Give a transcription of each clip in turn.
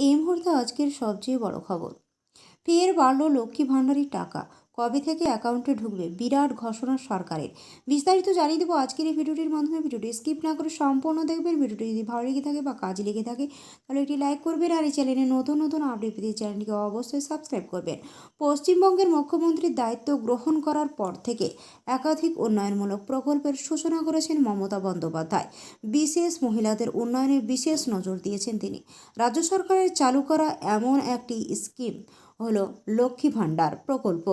এই মুহূর্তে আজকের সবচেয়ে বড় খবর। ফের বাড়ল লক্ষ্মী ভাণ্ডারের টাকা। কবে থেকে অ্যাকাউন্টে ঢুকবে, বিরাট ঘোষণা সরকারের। বিস্তারিত জানিয়ে দেবো আজকের এই ভিডিওটির মাধ্যমে। ভিডিওটি স্কিপ না করে সম্পূর্ণ দেখবেন। ভিডিওটি যদি ভালো লেগে থাকে বা কাজে লেগে থাকে তাহলে একটি লাইক করবেন, আর এই চ্যানেলে নতুন নতুন আপডেট পেতে চ্যানেলটিকে অবশ্যই সাবস্ক্রাইব করবেন। পশ্চিমবঙ্গের মুখ্যমন্ত্রীর দায়িত্ব গ্রহণ করার পর থেকে একাধিক উন্নয়নমূলক প্রকল্পের সূচনা করেছেন মমতা বন্দ্যোপাধ্যায়। বিশেষ মহিলাদের উন্নয়নে বিশেষ নজর দিয়েছেন তিনি। রাজ্য সরকারের চালু করা এমন একটি স্কিম হলো লক্ষ্মী ভাণ্ডার প্রকল্প।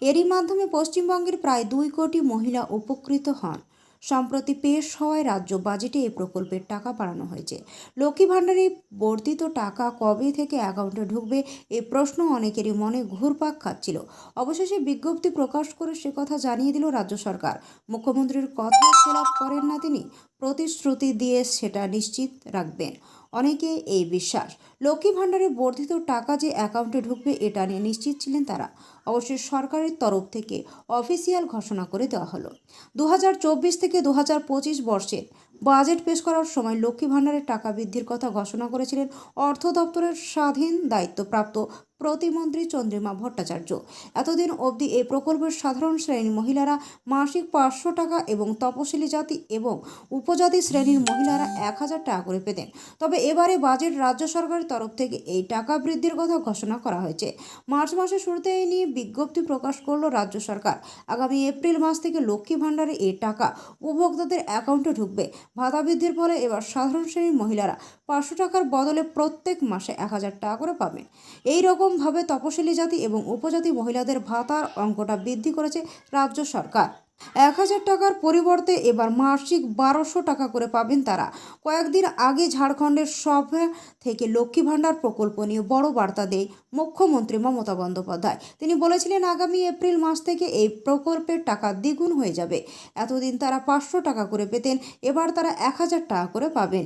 এরই মাধ্যমে পশ্চিমবঙ্গের প্রায় 2 কোটি মহিলা উপকৃত হন। সম্প্রতি পেশ হওয়ায় রাজ্য বাজেটে এই প্রকল্পের টাকা বাড়ানো হয়েছে। লক্ষ্মী ভাণ্ডারে বর্ধিত টাকা কবে থেকে অ্যাকাউন্টে ঢুকবে, এই প্রশ্ন অনেকেরই মনে ঘুরপাক খাচ্ছিল। অবশেষে বিজ্ঞপ্তি প্রকাশ করে সে কথা জানিয়ে দিল রাজ্য সরকার। মুখ্যমন্ত্রীর কথা খেলাপ করেন না তিনি, প্রতিশ্রুতি দিয়ে সেটা নিশ্চিত রাখবেন। অনেকে এই বিশ্বাস, লক্ষ্মী ভাণ্ডারে বর্ধিত টাকা যে অ্যাকাউন্টে ঢুকবে এটা নিয়ে নিশ্চিত ছিলেন তারা। অবশ্যই সরকারের তরফ থেকে অফিসিয়াল ঘোষণা করে দেওয়া হলো। 2024 থেকে 2025 বর্ষের বাজেট পেশ করার সময় লক্ষ্মী ভাণ্ডারের টাকা বৃদ্ধির কথা ঘোষণা করেছিলেন অর্থ দপ্তরের স্বাধীন দায়িত্বপ্রাপ্ত প্রতিমন্ত্রী চন্দ্রিমা ভট্টাচার্য। এতদিন অবধি এই প্রকল্পের সাধারণ শ্রেণীর মহিলারা মাসিক 500 টাকা এবং তপশিলি জাতি এবং উপজাতি শ্রেণীর মহিলারা 1000 টাকা করে পেতেন। তবে এবারে বাজেট রাজ্য সরকারের তরফ থেকে এই টাকা বৃদ্ধির কথা ঘোষণা করা হয়েছে। মার্চ মাসের শুরুতে এই নিয়ে বিজ্ঞপ্তি প্রকাশ করল রাজ্য সরকার। আগামী এপ্রিল মাস থেকে লক্ষ্মী ভাণ্ডারে এই টাকা উপভোক্তাদের অ্যাকাউন্টে ঢুকবে। ভাতা বৃদ্ধির ফলে এবার সাধারণ শ্রেণীর মহিলারা 500 টাকার বদলে প্রত্যেক মাসে 1000 টাকা করে পাবেন। এই রকমভাবে তপশিলি জাতি এবং উপজাতি মহিলাদের ভাতার অঙ্কটা বৃদ্ধি করেছে রাজ্য সরকার। 1000 টাকার পরিবর্তে এবার মাসিক 1200 টাকা করে পাবেন তারা। কয়েকদিন আগে ঝাড়খণ্ডের সভা থেকে লক্ষ্মী ভাণ্ডার প্রকল্প নিয়ে বড় বার্তা দেয় মুখ্যমন্ত্রী মমতা বন্দ্যোপাধ্যায়। তিনি বলেছিলেন আগামী এপ্রিল মাস থেকে এই প্রকল্পের টাকা দ্বিগুণ হয়ে যাবে। এতদিন তারা 500 টাকা করে পেতেন, এবার তারা 1000 টাকা করে পাবেন।